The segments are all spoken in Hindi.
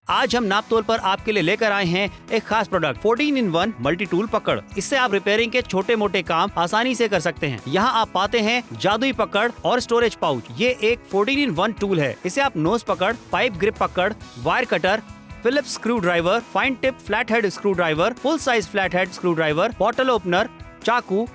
आज हम नापतोल पर आपके लिए लेकर आए हैं एक खास प्रोडक्ट 14-in-1 मल्टी टूल पकड़। इससे आप रिपेयरिंग के छोटे मोटे काम आसानी से कर सकते हैं। यहाँ आप पाते हैं जादुई पकड़ और स्टोरेज पाउच। ये एक 14-in-1 टूल है। इसे आप नोज पकड़, पाइप ग्रिप पकड़, wire cutter, Phillips screwdriver, fine tip flat head screwdriver, full size flat head screwdriver, bottle opener, चाकू,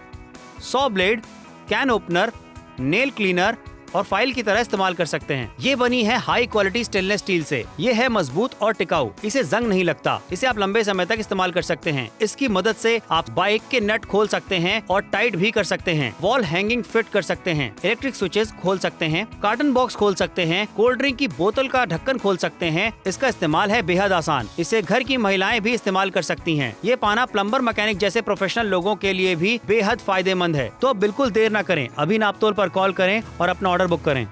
saw blade, can opener, nail cleaner और फाइल की तरह इस्तेमाल कर सकते हैं। ये बनी है हाई क्वालिटी स्टेनलेस स्टील से। ये है मजबूत और टिकाऊ। इसे जंग नहीं लगता। इसे आप लंबे समय तक इस्तेमाल कर सकते हैं। इसकी मदद से आप बाइक के नट खोल सकते हैं और टाइट भी कर सकते हैं। वॉल हैंगिंग फिट कर सकते हैं। इलेक्ट्रिक स्विचेस खोल सकते हैं। कार्टन बॉक्स खोल सकते हैं। कोल्ड ड्रिंक की बोतल का ढक्कन खोल सकते हैं। इसका इस्तेमाल है बेहद आसान। इसे घर की महिलाएं भी इस्तेमाल कर सकती हैं। ये पाना प्लम्बर, मैकेनिक जैसे प्रोफेशनल लोगों के लिए भी बेहद फायदेमंद है। तो अब बिल्कुल देर न करें, अभी नापतोल पर कॉल करें और अपना ऑर्डर बुक करें।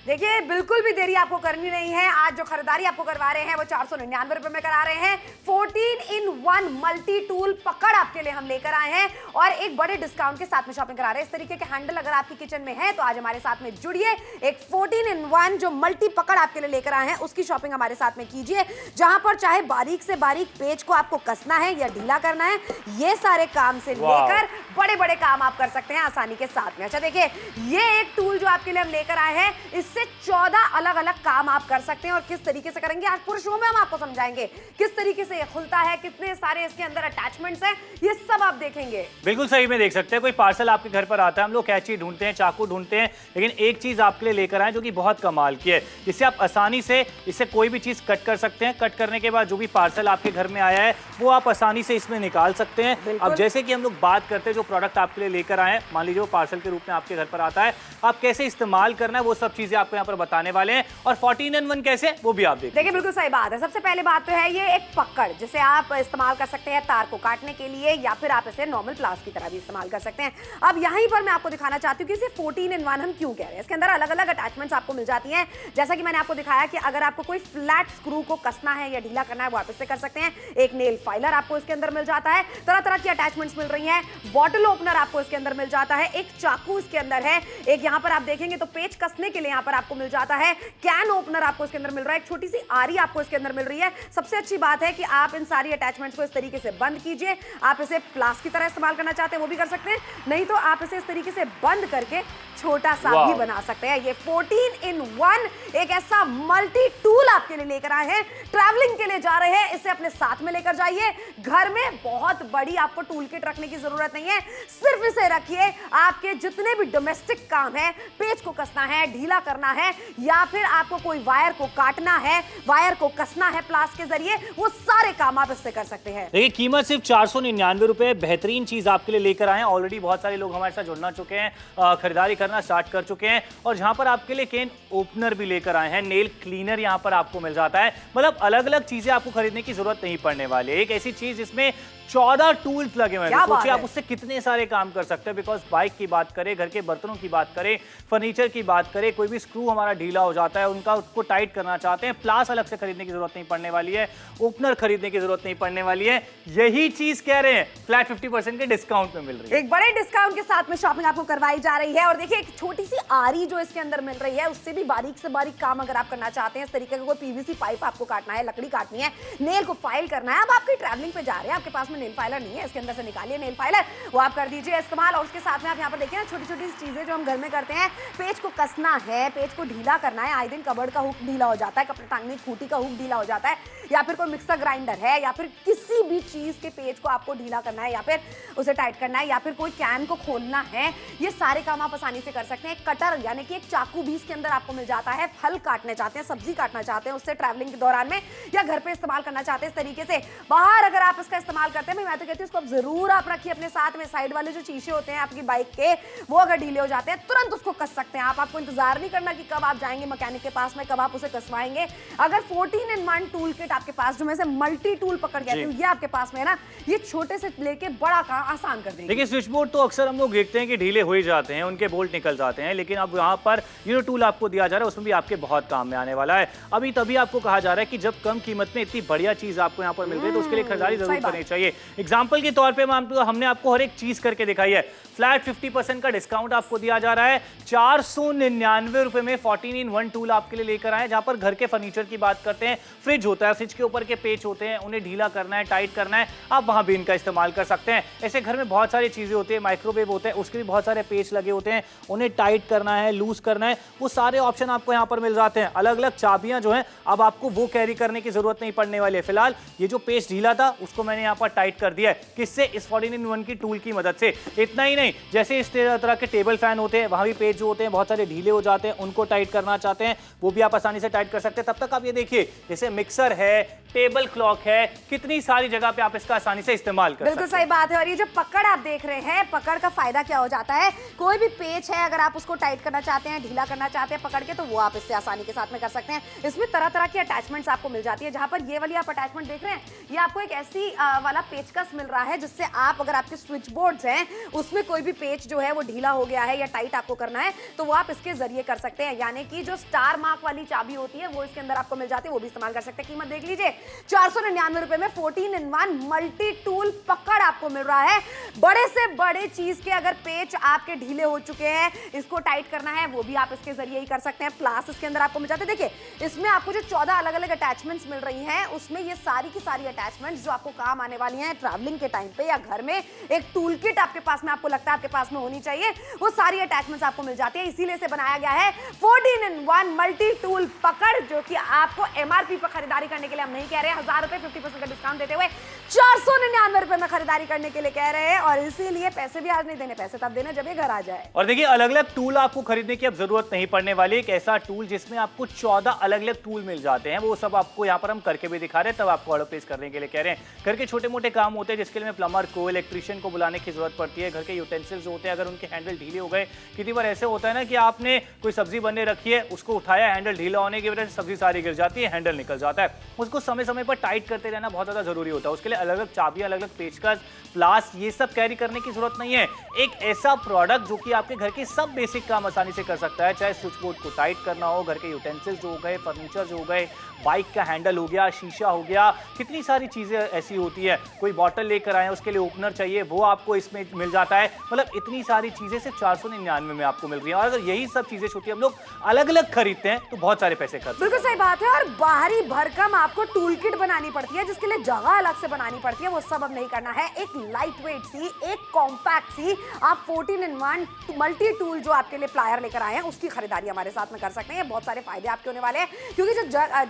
देखिए, बिल्कुल भी देरी आपको करनी नहीं है। आज जो खरीदारी आपको करवा रहे हैं वो 499 रुपए में करा रहे हैं। 14-in-1 मल्टी टूल पकड़ आपके लिए हम लेकर आए हैं और एक बड़े डिस्काउंट के साथ में शॉपिंग करा रहे हैं। इस तरीके के हैंडल अगर आपकी किचन में है तो आज हमारे साथ में जुड़िए। एक 14-in-1 जो मल्टी पकड़ आपके लिए लेकर आए हैं उसकी शॉपिंग हमारे साथ में कीजिए, जहां पर चाहे बारीक से बारीक पेज को आपको कसना है या ढीला करना है, ये सारे काम से लेकर बड़े बड़े काम आप कर सकते हैं आसानी के साथ में। अच्छा देखिए, ये एक टूल जो आपके लिए हम लेकर आए हैं, इससे 14 अलग अलग काम आप कर सकते हैं और किस तरीके से करेंगे आज पूरे शो में हम आपको समझाएंगे। किस तरीके से ये खुलता है, कितने सारे इसके अंदर अटैचमेंट्स हैं, ये सब आप देखेंगे। बिल्कुल सही में देख सकते हैं। कोई पार्सल आपके घर पर आता है, हम लोग कैंची ढूंढते हैं, चाकू ढूंढते हैं, लेकिन एक चीज आपके लिए लेकर आए जो कि बहुत कमाल की है, जिससे आप आसानी से इससे कोई भी चीज कट कर सकते हैं। कट करने के बाद जो भी पार्सल आपके घर में आया है वो आप आसानी से इसमें निकाल सकते हैं। अब जैसे कि हम लोग बात करते हैं जो प्रोडक्ट आपके लिए लेकर आए हैं, मान लीजिए वो पार्सल के रूप में आपके घर पर आता है, आप कैसे इस्तेमाल करना है वो सब चीजें आपको यहाँ पर बताने वाले हैं। और 14-in-1 कैसे, वो भी आप देखिए बिल्कुल सही बात है। सबसे पहले बात तो है ये एक पकड़, जिसे आप इस्तेमाल कर सकते हैं तार को काटने के लिए, या फिर आप इसे नॉर्मल प्लास की तरह भी इस्तेमाल कर सकते हैं। अब यहीं पर मैं आपको दिखाना चाहती हूँ कि इसे 14-in-1 हम क्यों कह रहे हैं। इसके अंदर अलग अलग अटैचमेंट्स आपको मिल जाती हैं। जैसा कि मैंने आपको दिखाया कि अगर आपको कोई फ्लैट स्क्रू को कसना है या ढीला करना है वो आप इससे कर सकते हैं। एक नेल फाइलर आपको इसके अंदर मिल जाता है। तरह तरह की अटैचमेंट्स मिल रही हैं। बॉटल ओपनर आपको इसके अंदर मिल जाता है। एक चाकू इसके अंदर है। एक यहाँ पर आप देखेंगे तो पेच कसने के लिए यहाँ पर आपको मिल जाता है। कैन ओपनर आपको इसके अंदर मिल रहा है। एक छोटी सी आरी आपको इसके अंदर मिल रही है। सबसे अच्छी बात है कि आप इन सारी अटैचमेंट्स को इस तरीके से बंद कीजिए। आप इसे प्लास की तरह इस्तेमाल करना चाहते हैं वो भी कर सकते हैं, नहीं तो आप इसे इस तरीके से बंद करके छोटा सा भी बना सकते हैं। ये 14-in-1 एक ऐसा मल्टी टूल आपके लिए लेकर आए हैं। ट्रैवलिंग के लिए जा रहे हैं, इसे अपने साथ में लेकर जाइए। घर में बहुत बड़ी आपको टूल किट रखने की जरूरत नहीं है, सिर्फ इसे रखिए। आपके जितने भी डोमेस्टिक काम है, पेज को कसना है, ढीला करना है, या फिर आपको कोई वायर को काटना है, वायर को कसना है प्लास के जरिए, वो सारे काम आप इससे कर सकते हैं। देखिए, कीमत सिर्फ 499 रुपए। बेहतरीन चीज आपके लिए लेकर आए हैं। ऑलरेडी बहुत सारे लोग हमारे साथ जुड़ना चुके हैं, खरीदारी करना स्टार्ट कर चुके हैं, और जहां पर आपके लिए कैन ओपनर भी लेकर आए हैं। नेल क्लीनर यहां पर आपको मिल जाता है। मतलब अलग अलग चीजें आपको खरीदने की जरूरत नहीं पड़ने वाली है। एक ऐसी चीज जिसमें 14 टूल्स लगे हुए हैं। सोचिए आप उससे कितने सारे काम कर सकते हैं। बिकॉज बाइक की बात करें, घर के बर्तनों की बात करें, फर्नीचर की बात करें, कोई भी स्क्रू हमारा ढीला हो जाता है, उसको टाइट करना चाहते हैं, प्लास अलग से खरीदने की जरूरत नहीं पड़ने वाली है, ओपनर खरीदने की जरूरत नहीं पड़ने वाली है। यही चीज कह रहे हैं फ्लैट 50% के डिस्काउंट में मिल रही है। एक बड़े डिस्काउंट के साथ में शॉपिंग आपको करवाई जा रही है। और देखिए, एक छोटी सी आरी जो इसके अंदर मिल रही है, उससे भी बारीक से बारीक काम अगर आप करना चाहते हैं, इस तरीके का कोई पीवीसी पाइप आपको काटना है, लकड़ी काटनी है, नेल को फाइल करना है। अब आपकी ट्रैवलिंग पे जा रहे हैं, आपके पास में नेल फाइलर नहीं है, इसके अंदर से निकालिए नेल फाइलर, वो आप कर दीजिए इस्तेमाल। और उसके साथ में आप यहाँ पर देखिए ना, छोटी छोटी चीजें जो हम घर में करते हैं, पेज को कसना है, पेज को ढीला करना है। आए दिन कबर्ड का हुक ढीला हो जाता है, कपड़े टांगने की खूंटी का हुक ढीला हो जाता है, या फिर कोई मिक्सर ग्राइंडर है, या फिर किसी भी चीज के पेज को आपको ढीला करना है, या फिर उसे टाइट करना है, या फिर कोई कैन को खोलना है, ये सारे काम आप आसानी से कर सकते हैं। कटर यानी कि एक चाकू भी इसके अंदर आपको मिल जाता है। फल काटने चाहते हैं, सब्जी काटना चाहते हैं, उससे ट्रैवलिंग के दौरान में या घर पे इस्तेमाल करना चाहते हैं, इस तरीके से बाहर अगर आप इसका इस्तेमाल करते हैं, मैं तो कहती हूँ इसको जरूर आप रखिए अपने साथ में। साइड वाले जो शीशे होते हैं आपकी बाइक के, वो अगर ढीले हो जाते हैं तुरंत उसको कस सकते हैं आप। आपको इंतजार नहीं करना कि कब आप जाएंगे मैकेनिक के पास में, कब आप उसे कसवाएंगे। अगर 14-in-1 टूल किट आपके पास, जो मैं से मल्टी टूल पकड़ कहती हूँ, ये आपके पास में है ना, ये छोटे से लेके बड़ा काम आसान कर देंगे। देखिए, स्विच बोर्ड तो अक्सर हम लोग देखते हैं कि ढीले हो ही जाते हैं, उनके बोल्ट निकल जाते हैं, लेकिन अब यहाँ पर ये टूल आपको दिया जा रहा है, उसमें भी आपके बहुत काम में आने वाला है। अभी तभी आपको कहा जा रहा है कि जब कम कीमत में इतनी बढ़िया चीज आपको यहाँ पर मिल रही है तो उसके लिए खरीदारी जरूर करनी चाहिए। एग्जाम्पल के तौर पर हमने आपको हर एक चीज करके दिखाई है। फ्लैट 50% का डिस्काउंट आपको दिया जा रहा है। 499 रुपए में 14-in-1 टूल आपके लिए लेकर आए। जहां पर घर के फर्नीचर की बात करते हैं, फ्रिज होता है, पैसेज के ऊपर के पेच होते हैं, उन्हें ढीला करना है, टाइट करना है, आप वहां भी इनका इस्तेमाल कर सकते हैं। ऐसे घर में बहुत सारी चीजें होती है, माइक्रोवेव होता है, उसके भी बहुत सारे पेच लगे होते हैं, उन्हें टाइट करना है, लूज करना है, वो सारे ऑप्शन आपको यहाँ पर मिल जाते हैं। अलग अलग चाबियां जो हैं अब आपको वो कैरी करने की जरूरत नहीं पड़ने वाली है। फिलहाल ये जो पेच ढीला था उसको मैंने यहाँ पर टाइट कर दिया है, किससे? इस 14-in-1 की टूल की मदद से। इतना ही नहीं, जैसे इस तरह के टेबल फैन होते हैं, वहां भी पेच जो होते हैं बहुत सारे ढीले हो जाते हैं, उनको टाइट करना चाहते हैं वो भी आप आसानी से टाइट कर सकते हैं। तब तक आप ये देखिए, जैसे मिक्सर है, टेबल क्लॉक है, कितनी सारी जगह पे आप इसका आसानी से इस्तेमाल कर सकते हैं। बिल्कुल सही बात है। और ये जो पकड़ आप देख रहे हैं, पकड़ का फायदा क्या हो जाता है, कोई भी पेच है अगर आप उसको टाइट करना चाहते हैं, ढीला करना चाहते हैं पकड़ के, तो वो आप इससे आसानी के साथ में कर सकते हैं। इसमें तरह तरह की अटैचमेंट्स आपको मिल जाती है। जहां पर ये वाली आप अटैचमेंट देख रहे हैं, ये आपको एक ऐसी वाला पेचकस मिल रहा है जिससे आप, अगर आपके स्विच बोर्ड्स हैं उसमें कोई भी पेच जो है वो ढीला हो गया है या टाइट आपको करना है, तो वो आप इसके जरिए कर सकते हैं। यानी कि जो स्टार मार्क वाली चाबी होती है वो इसके अंदर आपको मिल जाती है, वो भी इस्तेमाल कर सकते हैं। कीमत देख लीजिए, 499 रुपए में 14-in-1 मल्टी टूल पकड़ आपको मिल रहा है। बड़े से बड़े चीज के अगर पेच आपके ढीले हो चुके हैं, इसको टाइट करना है, वो भी आप इसके जरिए ही कर सकते हैं। प्लास इसके अंदर आपको मिल जाते हैं। देखिए, इसमें आपको जो 14 अलग अलग अटैचमेंट्स मिल रही हैं, उसमें ये सारी की सारी अटैचमेंट्स जो आपको काम आने वाली हैं ट्रैवलिंग के टाइम पे या घर में, एक टूल किट आपके पास में, आपको लगता है आपके पास में होनी चाहिए, वो सारी अटैचमेंट्स आपको मिल जाती है। इसीलिए इसे बनाया गया है 14-in-1 मल्टी टूल पकड़, जो कि आपको एमआरपी पर खरीदारी करने के लिए हम नहीं कह रहे हैं, 1000 रुपए 50% का डिस्काउंट देते हुए 499 रुपए में खरीदारी करने के लिए कह रहे हैं। और इसीलिए पैसे भी आज नहीं देने, पैसे तब देना जब ये घर आ जाए। और देखिए, अलग अलग टूल आपको खरीदने की अब जरूरत नहीं पड़ने वाली। एक ऐसा टूल जिसमें आपको 14 अलग अलग टूल मिल जाते हैं, वो सब आपको यहाँ पर हम करके भी दिखा रहे हैं, तब आपको ऑर्डर प्लेस करने के लिए कह रहे हैं। घर के छोटे मोटे काम होते हैं जिसके लिए प्लम्बर को, इलेक्ट्रिशियन को बुलाने की जरूरत पड़ती है। घर के यूटेंसिल्स होते हैं, अगर उनके हैंडल ढीले हो गए, कितनी बार ऐसे होता है ना कि आपने कोई सब्जी बनने रखी है, उसको उठाया, हैंडल ढीला होने की वजह से सब्जी सारी गिर जाती है, हैंडल निकल जाता है। उसको समय समय पर टाइट करते रहना बहुत ज्यादा जरूरी होता है। उसके लिए अलग अलग चाबियां, अलग अलग पेचकस, प्लास, ये सब कैरी करने की जरूरत नहीं है। एक ऐसा प्रोडक्ट जो कि आपके घर के सब बेसिक काम आसानी से कर सकता है, चाहे स्विच बोर्ड को टाइट करना हो, घर के यूटेंसिल्स जो हो गए, फर्नीचर जो हो गए, बाइक का हैंडल हो गया, शीशा हो गया, कितनी सारी चीजें ऐसी होती है। कोई बॉटल लेकर आए, उसके लिए ओपनर चाहिए, वो आपको इसमें मिल जाता है। मतलब इतनी सारी चीजें सिर्फ 499 में आपको मिल रही है। और अगर यही सब चीजें छोटी हम लोग अलग अलग खरीदते हैं तो बहुत सारे पैसे खर्च। बिल्कुल सही बात है। और बाहरी भरकम आपको टूल किट बनानी पड़ती है, जिसके लिए जगह अलग से बनानी पड़ती है, वो सब अब नहीं करना है। एक लाइट वेट सी, एक कॉम्पैक्ट सी आप 14-in-1 मल्टी टूल जो आपके लिए प्लायर लेकर आए हैं, उसकी खरीदारी हमारे साथ में कर सकते हैं। बहुत सारे फायदे आपके होने वाले हैं, क्योंकि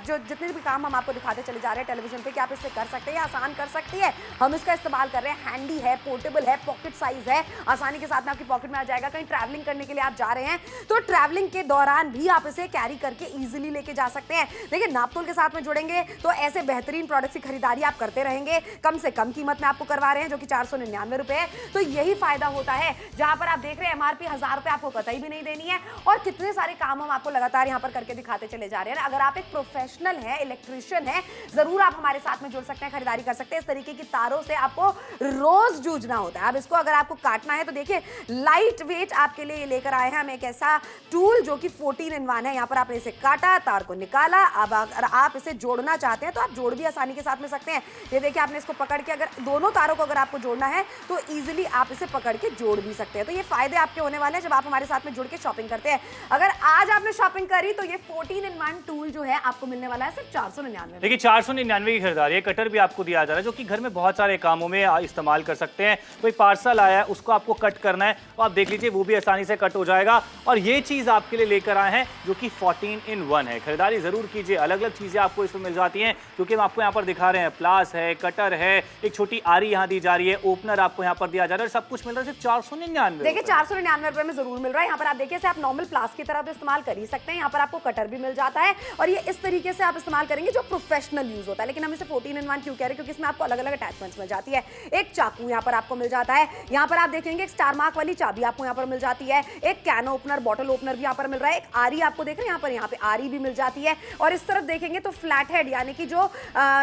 जो जितने भी काम हम आपको दिखाते चले जा रहे हैं टेलीविजन पे कि आप इससे कर सकते हैं, आसान कर सकती है, हम इसका इस्तेमाल कर रहे हैं। हैंडी है, पोर्टेबल है, पॉकेट साइज है, आसानी के साथ में आपकी पॉकेट में आ जाएगा। कहीं ट्रैवलिंग करने के लिए आप जा रहे हैं तो ट्रैवलिंग के दौरान भी आप इसे कैरी करके इजीली लेके जा सकते हैं। देखिए, नापतोल के साथ में जुड़ेंगे तो ऐसे बेहतरीन प्रोडक्ट्स की खरीदारी आप करते रहेंगे, कम से कम कीमत में आपको करवा रहे हैं, जो कि 499 रुपए है। तो यही फायदा होता है, जहां पर आप देख रहे हैं एमआरपी 1000 रुपए आपको कतई भी नहीं देनी है। और कितने सारे काम हम आपको लगातार यहां पर करके दिखाते चले जा रहे हैं। अगर आप एक प्रोफेशनल है, इलेक्ट्रिशियन है, जरूर आप हमारे साथ में जुड़ सकते हैं, खरीदारी कर सकते हैं। इस तरीके की तारों से आपको रोज जूझना होता है। अब इसको अगर आपको काटना है तो देखिए, लाइट वेट आपके लिए लेकर आए हैं हम एक ऐसा टूल जो कि 14-in-1 है। यहाँ पर आपने इसे काटा, तार को निकाला। अब अगर आप इसे जोड़ना चाहते हैं तो आप जोड़ भी आसानी के साथ में सकते हैं। ये देखिए, आपने इसको पकड़ के, अगर दोनों तारों को अगर आपको जोड़ना है तो इजीली आप इसे पकड़ के जोड़ भी सकते हैं। तो ये फायदे आपके होने वाले हैं जब आप हमारे साथ में जुड़ के शॉपिंग करते हैं। अगर आज आपने शॉपिंग करी तो ये 14-in-1 टूल जो है आपको मिलने वाला है सिर्फ 499। देखिए, 499 की खरीदारी है। कटर भी आपको दिया जा रहा है जो कि घर में बहुत सारे कामों में इस्तेमाल कर सकते हैं। कोई पार्सल आया है, उसको आपको कट करना है तो आप देख लीजिए, वो भी आसानी से कट हो जाएगा। और ये चीज आपके लिए लेकर आए हैं जो कि 14-in-1 है। खरीदारी जरूर कीजिए, अलग अलग चीजें आपको इसमें मिल जाती हैं, क्योंकि हम आपको यहाँ पर दिखा रहे हैं। प्लास है, कटर है, एक छोटी आरी यहाँ दी जा रही है, ओपनर आपको यहाँ पर दिया जा रहा है, सब कुछ मिल रहा है सिर्फ 499। देखिए, 499 रुपए में जरूर मिल रहा है। यहाँ पर आप देखिए, आप नॉर्मल प्लास की तरह तो इस्तेमाल कर ही सकते हैं। यहाँ पर आपको कटर भी मिल जाता है और ये इस तरीके से आप इस्तेमाल करेंगे जो प्रोफेशनल यूज होता है। लेकिन हम इसे 14-in-1 क्यों कह रहे हैं? क्योंकि इसमें आपको अलग अलग अटैचमेंट्स मिल जाती है। एक चाकू यहाँ पर आपको मिल जाता है, यहाँ पर आप देखेंगे एक स्टार मार्क वाली चाबी आपको यहाँ पर मिल जाती है, एक कैन ओपनर, बॉटल ओपनर भी यहाँ पर मिल रहा है, एक आरी आपको देख रहे हैं यहाँ पे आरी भी मिल जाती है। और इस तरफ देखेंगे तो फ्लैट हेड, यानी कि जो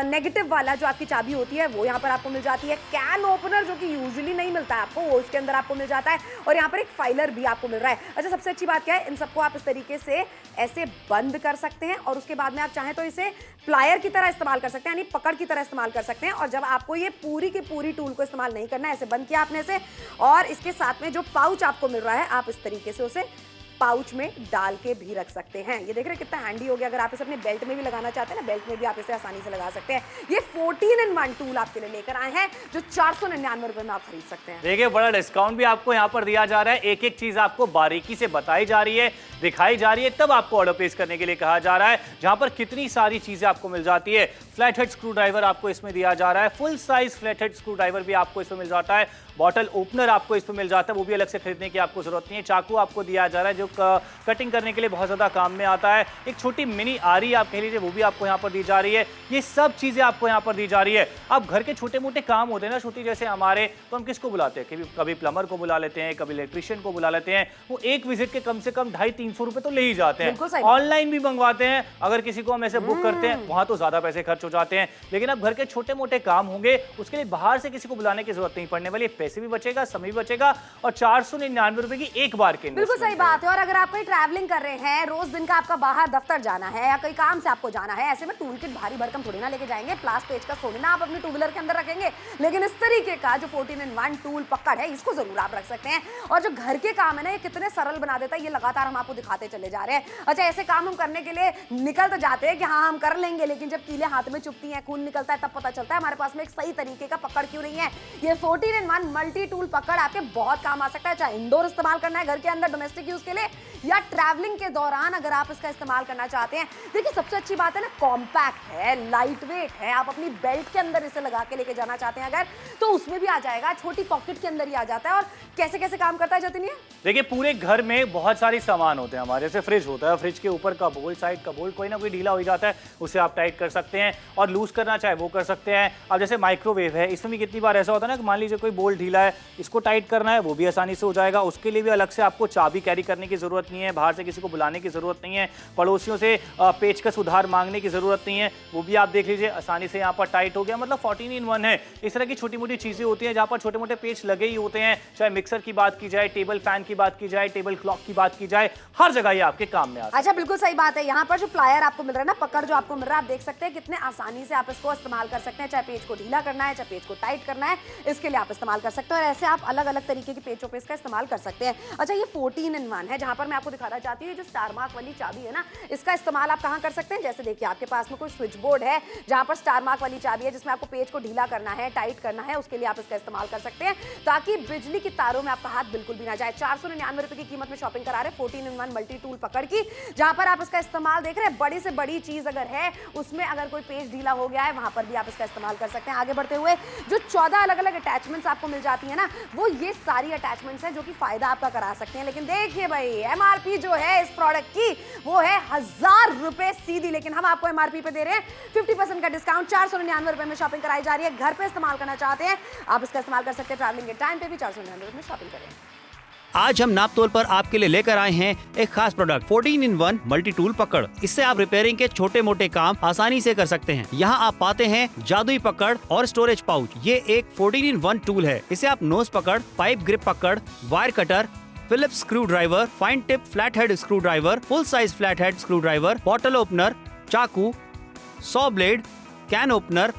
नेगेटिव वाला जो आपकी चाबी होती है वो यहाँ पर आपको मिल जाती है। कैन ओपनर जो कि यूजुअली नहीं मिलता है आपको, वो उसके अंदर आपको मिल जाता है। और यहाँ पर एक फाइलर भी आपको मिल रहा है। अच्छा, सबसे अच्छी बात क्या है, इन सबको आप इस तरीके से ऐसे बंद कर सकते हैं और उसके बाद में आप चाहें तो इसे प्लायर की तरह इस्तेमाल कर सकते हैं, यानी पकड़ की तरह इस्तेमाल कर सकते हैं। और जब आपको ये पूरी की पूरी टूल को इस्तेमाल नहीं करना है, ऐसे बंद किया आपने इसे, और इसके साथ में जो पाउच आपको मिल रहा है, आप इस तरीके से उसे पाउच में डाल के भी रख सकते हैं। ये देख रहे हैं कितना हैंडी हो गया। अगर आप इसे अपने बेल्ट में भी लगाना चाहते हैं ना, बेल्ट में भी आप इसे आसानी से लगा सकते हैं। ये 14-in-1 टूल आपके लिए लेकर आए हैं जो 499 रुपए में आप खरीद सकते हैं। देखिए बड़ा डिस्काउंट भी आपको यहाँ पर दिया जा रहा है, एक एक चीज आपको बारीकी से बताई जा रही है, दिखाई जा रही है, तब आपको ऑर्डर प्लेस करने के लिए कहा जा रहा है, जहां पर कितनी सारी चीजें आपको मिल जाती है। फ्लैट हेड स्क्रू ड्राइवर आपको इसमें दिया जा रहा है, full size flat head screw driver भी आपको इसमें मिल जाता है, बॉटल ओपनर आपको इसमें मिल जाता है, वो भी अलग से खरीदने की आपको जरूरत नहीं है। चाकू आपको दिया जा रहा है जो कटिंग करने के लिए बहुत ज्यादा काम में आता है। एक छोटी मिनी आरी आप कह लीजिए वो भी आपको यहाँ पर दी जा रही है। ये सब चीजें आपको यहाँ पर दी जा रही है। अब घर के छोटे मोटे काम होते हैं ना छोटी, जैसे हमारे, तो हम किसको बुलाते हैं, कभी प्लम्बर को बुला लेते हैं, कभी इलेक्ट्रिशियन को बुला लेते हैं। वो एक विजिट के कम से कम 250-300 रुपए तो ले ही जाते हैं। ऑनलाइन भी मंगवाते हैं, अगर किसी को हम ऐसे बुक करते हैं वहां तो ज्यादा पैसे खर्च हो जाते हैं। लेकिन अब घर के छोटे मोटे काम होंगे उसके लिए बाहर से किसी को बुलाने की जरूरत नहीं पड़ने वाली, पैसे भी बचेगा, समय भी बचेगा, और 499 रुपए की एक बार के। बिल्कुल सही बात है। और अगर आप कहीं ट्रैवलिंग कर रहे हैं, रोज दिन का आपका बाहर दफ्तर जाना है या कई काम से आपको जाना है, ऐसे में टूल किट भारी भरकम थोड़ी ना लेके जाएंगे, प्लास पेचकस थोड़ी ना आप अपनी टू व्हीलर के अंदर रखेंगे। लेकिन इस तरीके का जो 14-in-1 टूल पकड़ है इसको जरूर आप रख सकते हैं। और जो घर के काम है ना, ये कितने सरल बना देता है, ये लगातार हम आपको दिखाते चले जा रहे हैं। अच्छा, ऐसे काम हम करने के लिए निकल तो जाते हैं कि हाँ हम कर लेंगे, लेकिन जब कीलें हाथ में चुभती हैं, खून निकलता है, तब पता चलता है हमारे पास में एक सही तरीके का पकड़ क्यों नहीं है। ये 14-in-1 मल्टी टूल पकड़ आपके बहुत काम आ सकता है, चाहे इंडोर इस्तेमाल करना है घर के अंदर डोमेस्टिक यूज के लिए, या ट्रैवलिंग के दौरान अगर आप इसका इस्तेमाल करना चाहते हैं। देखिए सबसे अच्छी बात है ना, कॉम्पैक्ट है, लाइट वेट है। आप अपनी बेल्ट के अंदर इसे लगा के लेके जाना चाहते हैं अगर, तो उसमें भी आ जाएगा, छोटी पॉकेट के अंदर ही आ जाता है। और कैसे कैसे काम करता है जतिन ये? देखिए पूरे घर में बहुत सारे सामान होते हैं हमारे, जैसे फ्रिज होता है, फ्रिज के ऊपर का बोल्ट, साइड का बोल्ट कोई ना कोई ढीला हो जाता है, उसे आप टाइट कर सकते हैं, और लूज करना चाहे वो कर सकते हैं। अब जैसे माइक्रोवेव है, इसमें भी कितनी बार ऐसा होता है ना कि मान लीजिए कोई बोल्ट ढीला है, इसको टाइट करना है, वो भी आसानी से हो जाएगा। उसके लिए भी अलग से आपको चाबी कैरी करने की जरूरत नहीं है, बाहर से किसी को बुलाने की जरूरत नहीं है, पड़ोसियों से पेचकस उधार मांगने की जरूरत नहीं है, वो भी आप देख लीजिए आसानी से यहाँ पर टाइट हो गया। मतलब 14-in-1 है। इस तरह की छोटी मोटी चीजें होती हैं जहाँ पर छोटे मोटे पेच लगे ही होते हैं, चाहे मिक्सर की बात की जाए, टेबल फैन की बात की जाए, टेबल क्लॉक की बात की जाए, हर जगह ये आपके काम में आता है। अच्छा बिल्कुल सही बात है। यहाँ पर जो प्लायर आपको मिल रहा है ना, पकड़ जो आपको मिल रहा है, आप देख सकते हैं कितने आसानी से आप इसको इस्तेमाल कर सकते हैं। चाहे पेज को ढीला करना है, चाहे पेज को टाइट करना है, इसके लिए आप इस्तेमाल कर सकते हैं। और ऐसे आप अलग अलग तरीके के पेचों पे इसका इस्तेमाल कर सकते हैं। अच्छा, ये 14-in-1 है, जहां पर मैं आपको दिखाना चाहती हूँ जो स्टार मार्क वाली चाबी है ना, इसका इस्तेमाल आप कहां कर सकते हैं। जैसे देखिए आपके पास में कोई स्विच बोर्ड है जहां पर स्टार मार्क वाली चाबी है, जिसमें आपको पेज को ढीला करना है, टाइट करना है, उसके लिए आप इसका इस्तेमाल कर सकते हैं, ताकि बिजली की तारों में आपका हाथ बिल्कुल भी ना जाए। 499 रुपए की कीमत में शॉपिंग करा रहे 14-in-1 मल्टी टूल पकड़ की, जहां पर आप इसका इस्तेमाल देख रहे हैं। बड़ी से बड़ी चीज अगर है, उसमें अगर कोई पेज ढीला हो गया है, वहां पर भी आप इसका इस्तेमाल कर सकते हैं। आगे बढ़ते हुए जो 14 अलग अलग अटैचमेंट्स आपको मिल जाती है ना, वो ये सारी अटैचमेंट्स हैं जो कि फायदा आपका करा सकते हैं। लेकिन देखिए भाई, एमआरपी जो है इस प्रोडक्ट की वो है 1000 रुपए सीधी, लेकिन हम आपको एमआरपी पे दे रहे हैं 50% का डिस्काउंट। 499 रुपए में शॉपिंग कराई जा रही है। घर पे इस्तेमाल करना चाहते हैं आप इसका इस्तेमाल कर सकते हैं, ट्रैवलिंग के टाइम पे भी 499 रुपए में शॉपिंग करें। आज हम नाप तोल पर आपके लिए लेकर आए हैं एक खास प्रोडक्ट 14-in-1 मल्टी टूल पकड़। इससे आप रिपेयरिंग के छोटे मोटे काम आसानी से कर सकते हैं। यहाँ आप पाते हैं जादुई पकड़ और स्टोरेज पाउच। ये एक 14-in-1 टूल है। इसे आप नोज पकड़, पाइप ग्रिप पकड़, wire cutter, Phillips screwdriver, fine tip flat head screwdriver, full size flat head screwdriver, bottle opener, चाकू, saw blade, can opener,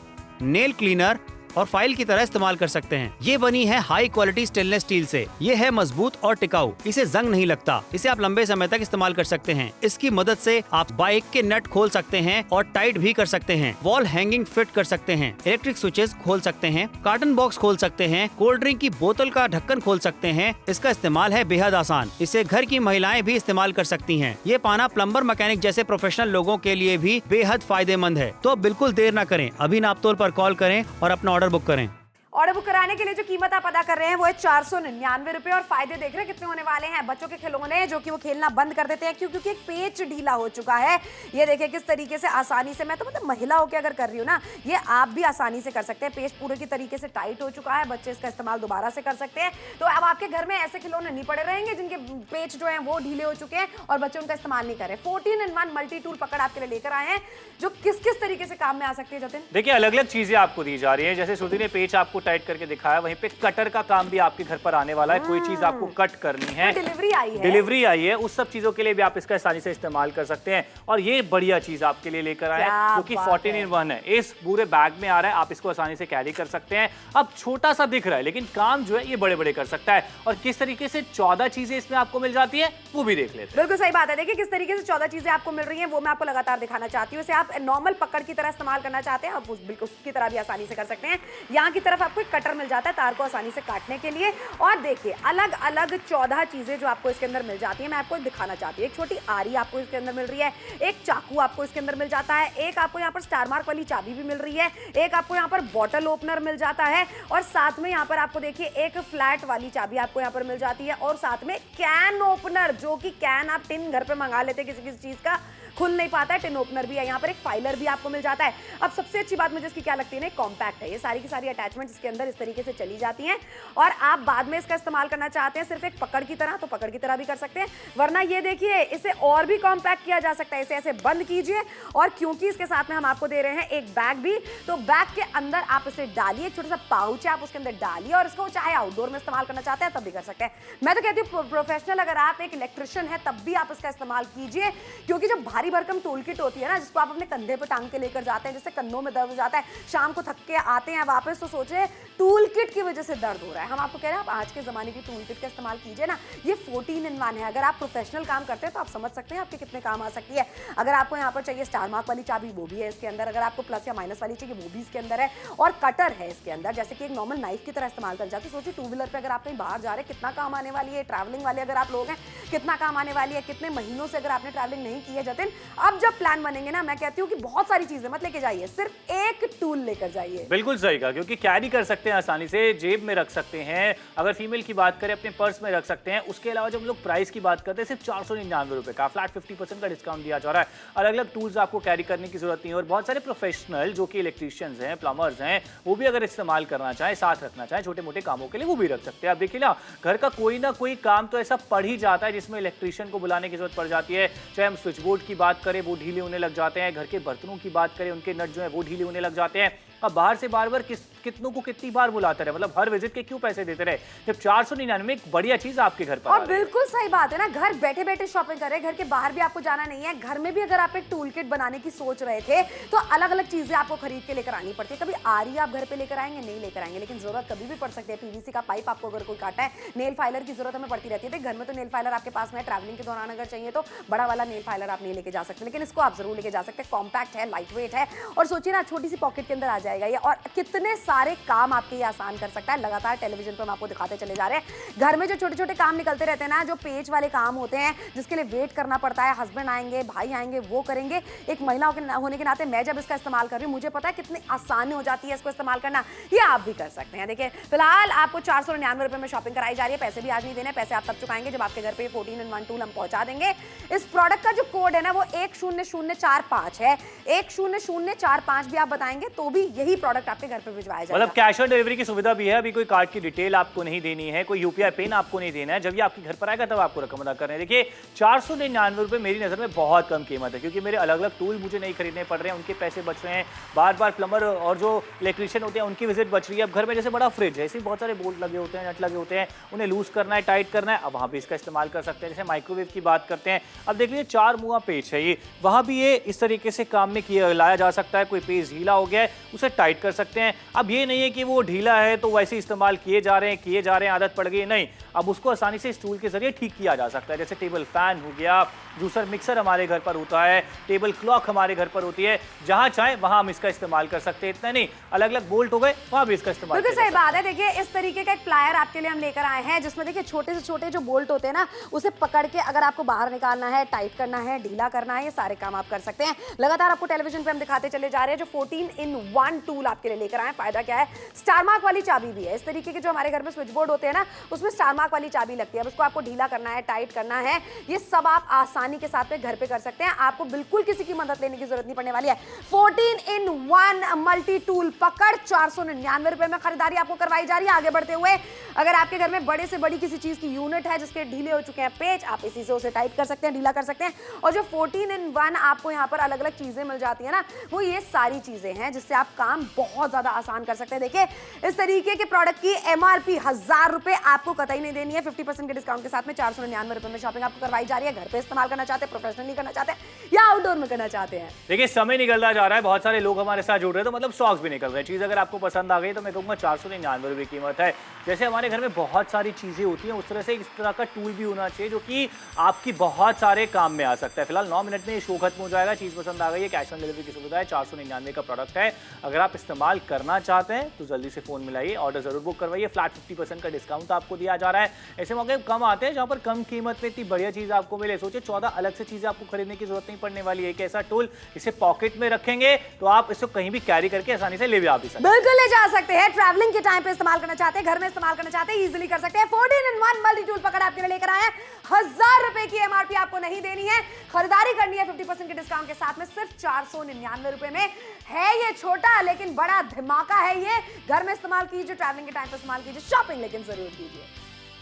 nail cleaner और फाइल की तरह इस्तेमाल कर सकते हैं। ये बनी है हाई क्वालिटी स्टेनलेस स्टील से। ये है मजबूत और टिकाऊ, इसे जंग नहीं लगता। इसे आप लंबे समय तक इस्तेमाल कर सकते हैं। इसकी मदद से आप बाइक के नट खोल सकते हैं और टाइट भी कर सकते हैं। वॉल हैंगिंग फिट कर सकते हैं, इलेक्ट्रिक स्विचेस खोल सकते हैं, कार्टन बॉक्स खोल सकते हैं, कोल्ड ड्रिंक की बोतल का ढक्कन खोल सकते हैं। इसका इस्तेमाल है बेहद आसान। इसे घर की महिलाएं भी इस्तेमाल कर सकती हैं। ये पाना प्लम्बर, मैकेनिक जैसे प्रोफेशनल लोगों के लिए भी बेहद फायदेमंद है। तो बिल्कुल देर न करें, अभी नापतोल पर कॉल करें और अपना ऑर्डर बुक करें। ऑर्डर बुक कराने के लिए जो कीमत आप अदा कर रहे हैं वो है 499 रुपए। और फायदे देख रहे हैं कितने होने वाले हैं। बच्चों के खिलौने जो कि वो खेलना बंद कर देते हैं क्योंकि एक पेच ढीला हो चुका है। ये देखिए किस तरीके से आसानी से, मैं तो मतलब महिला होकर अगर कर रही हूँ ना, ये आप भी आसानी से कर सकते हैं। पेच पूरे की तरीके से टाइट हो चुका है, बच्चे इसका इस्तेमाल दोबारा से कर सकते हैं। तो अब आपके घर में ऐसे खिलौने नहीं पड़े रहेंगे जिनके पेच जो है वो ढीले हो चुके हैं और बच्चे उनका इस्तेमाल नहीं करें। 14-in-1 मल्टी टूल पकड़ आपके लिए लेकर आए हैं जो किस किस तरीके से काम में आ सकती है। जतिन देखिए अलग अलग चीजें आपको दी जा रही है। जैसे श्रुति ने पेच आपको टाइट करके दिखाया, वहीं पे कटर का काम भी आपके घर पर आने वाला है। कोई चीज आपको कट करनी है, डिलीवरी आई है, उस सब चीजों के लिए भी आप इसका आसानी से इस्तेमाल कर सकते हैं। और ये बढ़िया चीज आपके लिए लेकर आए हैं जो कि 14-in-1 है। इस पूरे बैग में आ रहा है, आप इसको आसानी से कैरी कर सकते हैं। अब छोटा सा दिख रहा है लेकिन काम जो है ये बड़े बड़े कर सकता है। और किस तरीके से 14 चीजें इसमें आपको मिल जाती है वो भी देख लेते हैं। बिल्कुल सही बात है। देखिए किस तरीके से 14 चीजें आपको मिल रही हैं वो मैं आपको लगातार दिखाना चाहती हूँ। इसे आप नॉर्मल पकड़ की तरह इस्तेमाल करना चाहते हैं, आप बिल्कुल उसकी तरह भी आसानी से कर सकते हैं। यहाँ की तरफ आपको एक कटर मिल जाता है तार को आसानी से काटने के लिए। और देखिए अलग अलग 14 चीजें जो आपको इसके अंदर मिल जाती है, मैं आपको दिखाना चाहती हूँ। एक छोटी आरी आपको इसके अंदर मिल रही है, एक चाकू आपको इसके अंदर मिल जाता है, एक आपको यहाँ पर स्टार मार्क वाली चाबी भी मिल रही है, एक आपको यहाँ पर बॉटल ओपनर मिल जाता है, और साथ में यहाँ पर आपको देखिए एक फ्लैट वाली चाबी आपको यहाँ पर मिल जाती है, और साथ में कैन ओपनर, जो कि कैन आप टिन घर पे मंगा लेते किसी किसी चीज का, खुल नहीं पाता है, टिन ओपनर भी है। यहाँ पर एक फाइलर भी आपको मिल जाता है। अब सबसे अच्छी बात मुझे इसकी क्या लगती है ना, कॉम्पैक्ट है। ये सारी की सारी अटैचमेंट्स इसके अंदर इस तरीके से चली जाती हैं, और आप बाद में इसका इस्तेमाल करना चाहते हैं सिर्फ एक पकड़ की तरह, तो पकड़ की तरह भी कर सकते हैं, वरना ये देखिए इसे और भी कॉम्पैक्ट किया जा सकता है। इसे ऐसे बंद कीजिए, और क्योंकि इसके साथ में हम आपको दे रहे हैं एक बैग भी, तो बैग के अंदर आप इसे डालिए, एक छोटा सा पाउच है आप उसके अंदर डालिए, और इसको चाहे आउटडोर में इस्तेमाल करना चाहते हैं तब भी कर सकते हैं। मैं तो कहती हूँ प्रोफेशनल अगर आप एक इलेक्ट्रिशियन है तब भी आप इसका इस्तेमाल कीजिए, क्योंकि जो भारी भरकम टूल किट होती है ना, जिसको आप अपने कंधे पर टांग के लेकर जाते हैं, जिससे कंधों में दर्द हो जाता है, शाम को थक के आते हैं वापस, तो सोचे टूल किट की वजह से दर्द हो रहा है। हम आपको कह रहे हैं आप आज के जमाने की टूल किट का इस्तेमाल कीजिए ना। ये 14-in-1 है। अगर आप प्रोफेशनल काम करते हैं तो आप समझ सकते हैं आपके कितने काम आ सकती है। अगर आपको यहाँ पर चाहिए स्टार मार्क वाली चाबी, वो भी है इसके अंदर। अगर आपको प्लस या माइनस वाली चाहिए वो भी इसके अंदर है, और कटर है इसके अंदर, जैसे कि एक नॉर्मल नाइफ की तरह इस्तेमाल कर जाती है। सोचिए टू व्हीलर पे अगर आप कहीं बाहर जा रहे हैं कितना काम आने वाली है, ट्रैवलिंग वाले अगर आप लोग हैं कितना काम आने वाली है, कितने महीनों से अगर आपने ट्रैवलिंग नहीं की है जतिन, अब जब प्लान बनेंगे ना, मैं कहती हूँ कि बहुत सारी चीजें मत लेके जाइए, सिर्फ एक टूल लेकर जाइए। बिल्कुल सही कहा, क्योंकि कैरी कर सकते हैं आसानी से, जेब में रख सकते हैं, अगर फीमेल की बात करें अपने पर्स में रख सकते हैं। उसके अलावा जब हम लोग प्राइस की बात करते हैं सिर्फ 499 रुपए का फ्लैट 50% का डिस्काउंट दिया जा रहा है। अलग अलग टूल्स आपको कैरी करने की जरूरत नहीं है, और बहुत सारे प्रोफेशनल जो कि इलेक्ट्रीशियंस हैं, प्लम्बर्स हैं, वो भी अगर इस्तेमाल करना चाहें, साथ रखना चाहें छोटे मोटे कामों के लिए, वो भी रख सकते हैं। आप देखिए ना, घर का कोई ना कोई काम तो ऐसा पड़ ही जाता है जिसमें इलेक्ट्रीशियन को बुलाने की जरूरत पड़ जाती है। चाहे हम स्विच बोर्ड की बात करें वो ढीले होने लग जाते हैं, घर के बर्तनों की बात करें उनके नट जो है वो ढीले होने लग जाते हैं। अब बाहर से बार बार कितनों को कितनी बार बुलाते रहे, मतलब हर विजिट के क्यों पैसे देते रहे, जब 499 में एक बढ़िया चीज आपके घर पर। और बिल्कुल सही बात है ना, घर बैठे बैठे शॉपिंग करें, घर के बाहर भी आपको जाना नहीं है। घर में भी अगर आप एक टूल किट बनाने की सोच रहे थे तो अलग अलग चीजें आपको खरीद के लेकर आनी पड़ती है। कभी आरी आप घर पे लेकर आएंगे, नहीं लेकर आएंगे, लेकिन जरूरत कभी भी पड़ सकती है। पीवीसी का पाइप आपको अगर कोई काटा है, नेल फाइलर की जरूरत हमें पड़ती रहती है। घर में तो नेल फाइलर आपके पास में, ट्रैवलिंग के दौरान अगर चाहिए तो बड़ा वाला नेल फाइलर आप नहीं लेके जा सकते, लेकिन इसको आप जरूर लेके जा सकते हैं। कॉम्पैक्ट है, लाइट वेट है, और सोचिए ना छोटी सी पॉकेट के अंदर आ जाएगा ये, और कितने सारे काम आपके ये आसान कर सकता है। लगातार टेलीविजन पर हम आपको दिखाते चले जा रहे हैं। घर में जो छोटे छोटे काम निकलते रहते हैं ना, जो पेज वाले काम होते हैं जिसके लिए वेट करना पड़ता है, हस्बैंड आएंगे, भाई आएंगे, वो करेंगे। एक महिला होने के नाते मैं जब इसका इस्तेमाल कर रही हूँ मुझे पता है कितनी आसानी हो जाती है इसको इस्तेमाल करना। ये आप भी कर सकते हैं। देखिए फिलहाल आपको 499 रुपए में शॉपिंग कराई जा रही है। पैसे भी आज नहीं देने, पैसे आप तब चुकाएंगे जब आपके घर पे 14-in-1 टूल हम पहुंचा देंगे। इस प्रोडक्ट का जो कोड है ना वो 10045 है। 10045 भी आप बताएंगे तो भी यही प्रोडक्ट आपके घर पे भिजवाया जाएगा। मतलब कैश ऑन डिलीवरी की सुविधा भी है। अभी कोई कार्ड की डिटेल आपको नहीं देनी है, कोई यूपीआई पिन आपको नहीं देना है। जब ये आपके घर पर आएगा तब आपको रकम अदा करना है। देखिए 499 रुपए मेरी नजर में बहुत कम कीमत है, क्योंकि मेरे अलग अलग टूल मुझे नहीं खरीदने पड़ रहे हैं, उनके पैसे बच रहे हैं। बार बार प्लम्बर और जो इलेक्ट्रीशियन होते हैं उनकी विजिट बच रही है। अब घर में जैसे बड़ा फ्रिज है, ऐसे बहुत सारे बोल्ट लगे होते हैं, नट लगे होते हैं, उन्हें लूज करना है, टाइट करना है, अब वहाँ भी इसका इस्तेमाल कर सकते हैं। जैसे माइक्रोवेव की बात करते हैं, अब देख लीजिए 4 मुआ पेज है ये, वहाँ भी ये इस तरीके से काम में किया लाया जा सकता है। कोई पेज ढीला हो गया है उसे टाइट कर सकते हैं। अब ये नहीं है कि वो ढीला है तो वैसे इस्तेमाल किए जा रहे हैं, आदत पड़ गई, नहीं, अब उसको आसानी से इस टूल के जरिए ठीक किया जा सकता है। जैसे टेबल फैन हो गया, जूसर मिक्सर हमारे घर पर होता है, टेबल क्लॉक हमारे घर पर होती है, जहां चाहे वहां हम इसका इस्तेमाल कर सकते हैं। इतना नहीं, अलग अलग बोल्ट हो गए वहां भी इसका इस्तेमाल। बिल्कुल सही बात है। देखिए इस तरीके का एक प्लायर आपके लिए हम लेकर आए हैं, जिसमें देखिए छोटे से छोटे जो बोल्ट होते हैं ना, उसे पकड़ के अगर आपको बाहर निकालना है, टाइट करना है, ढीला करना है, ये सारे काम आप कर सकते हैं। लगातार आपको टेलीविजन पे हम दिखाते चले जा रहे हैं जो 14-in-1 टूल आपके लिए लेकर आए। फायदा क्या है, स्टार मार्क वाली चाबी भी है। इस तरीके के जो हमारे घर में स्विच बोर्ड होते हैं ना, उसमें स्टार मार्क वाली चाबी लगती है। अब उसको आपको ढीला करना है, टाइट करना है, ये सब आप आसानी के साथ घर पे कर सकते हैं। आपको बिल्कुल किसी की मदद लेने की जरूरत नहीं पड़ने वाली है। 14-in-1 मल्टी टूल पकड़ 499 रुपए में खरीदारी आपको करवाई जा रही है। आगे बढ़ते हुए, अगर आपके घर में बड़े से बड़ी किसी चीज की यूनिट है जिसके ढीले हो चुके हैं पेज, आप इसी से उसे टाइट कर सकते हैं, ढीला कर सकते हैं। और जो 14-in-1 आपको यहाँ पर अलग अलग चीजें मिल जाती है ना, वो ये सारी चीजें हैं जिससे आप काम बहुत ज्यादा आसान कर सकते हैं। देखिए इस तरीके के प्रोडक्ट की MRP 1000 रुपए आपको कतई नहीं देनी है। 50% के डिस्काउंट के साथ में 499 रुपए में शॉपिंग आपको करवाई जा रही है। घर पे इस्तेमाल करना चाहते हैं, प्रोफेशनली करना चाहते हैं या आउटडोर में करना चाहते हैं। देखिए समय निकलता जा रहा है, बहुत सारे लोग हमारे साथ जुड़ रहे हैं, तो मतलब स्टॉक्स भी निकल रहे हैं। चीज़ अगर आपको पसंद आ गई तो मैं कहूँगा 499 रुपये कीमत है। जैसे हमारे घर में बहुत सारी चीज़ें होती हैं, उस तरह से इस तरह का टूल भी होना चाहिए जो कि आपकी बहुत सारे काम में आ सकता है। फिलहाल 9 मिनट में ये शो खत्म हो जाएगा। चीज़ पसंद आ गई है, कैश ऑन डिलीवरी की सुविधा है, 499 का प्रोडक्ट है। अगर आप इस्तेमाल करना चाहते हैं तो जल्दी से फ़ोन मिलाइए, ऑर्डर ज़रूर बुक करवाइए। फ्लैट 50% का डिस्काउंट आपको दिया जा रहा है। ऐसे मौके कम आते हैं जहाँ पर कम कीमत में इतनी बढ़िया चीज़ आपको मिले। सोचिए 14 अलग से चीज़ें आपको खरीदने की जरूरत नहीं पड़ने वाली है। एक ऐसा टूल, इसे पॉकेट में रखेंगे तो आप इसको कहीं भी कैरी करके आसानी से ले भी आ भी सकते हैं। बिल्कुल ले जा सकते हैं। ट्रैवलिंग के टाइम पे इस्तेमाल करना चाहते हैं, घर में इस्तेमाल करना चाहते हैं, इजीली कर सकते हैं। 14-in-1 मल्टी टूल पकड़ आपके लिए लेकर आए हैं। 1000 रुपए की MRP आपको नहीं देनी है, खरीदारी करनी है 50% के डिस्काउंट के साथ में सिर्फ 499 रुपए में। है ये छोटा लेकिन बड़ा धमाका है ये। घर में इस्तेमाल कीजिए, ट्रैवलिंग के टाइम पे इस्तेमाल कीजिए, शॉपिंग लेकिन जरूर कीजिए।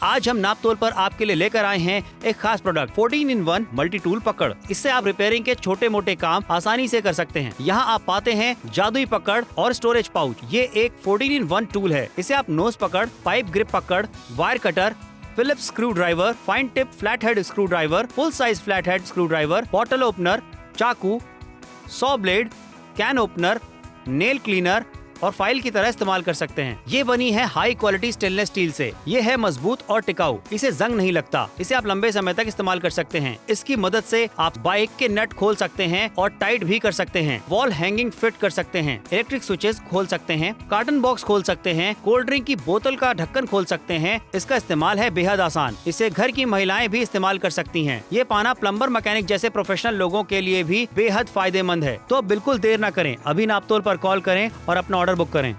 आज हम नाप तोल पर आपके लिए लेकर आए हैं एक खास प्रोडक्ट 14-in-1 मल्टी टूल पकड़। इससे आप रिपेयरिंग के छोटे मोटे काम आसानी से कर सकते हैं। यहाँ आप पाते हैं जादुई पकड़ और स्टोरेज पाउच। ये एक 14-in-1 टूल है। इसे आप नोज पकड़, पाइप ग्रिप पकड़, wire cutter, Phillips screwdriver, fine tip flat head screwdriver, full size flat head screwdriver, bottle opener, चाकू, saw blade, can opener, nail cleaner और फाइल की तरह इस्तेमाल कर सकते हैं। ये बनी है हाई क्वालिटी स्टेनलेस स्टील से। ये है मजबूत और टिकाऊ, इसे जंग नहीं लगता। इसे आप लंबे समय तक इस्तेमाल कर सकते हैं। इसकी मदद से आप बाइक के नट खोल सकते हैं और टाइट भी कर सकते हैं। वॉल हैंगिंग फिट कर सकते हैं, इलेक्ट्रिक स्विचेस खोल सकते हैं, कार्टन बॉक्स खोल सकते हैं, कोल्ड ड्रिंक की बोतल का ढक्कन खोल सकते हैं। इसका इस्तेमाल है बेहद आसान। इसे घर की महिलाएं भी इस्तेमाल कर सकती हैं। ये पाना प्लम्बर, मैकेनिक जैसे प्रोफेशनल लोगों के लिए भी बेहद फायदेमंद है। तो बिल्कुल देर न करें, अभी नापतोल पर कॉल करें और अपना ऑर्डर बुक करें।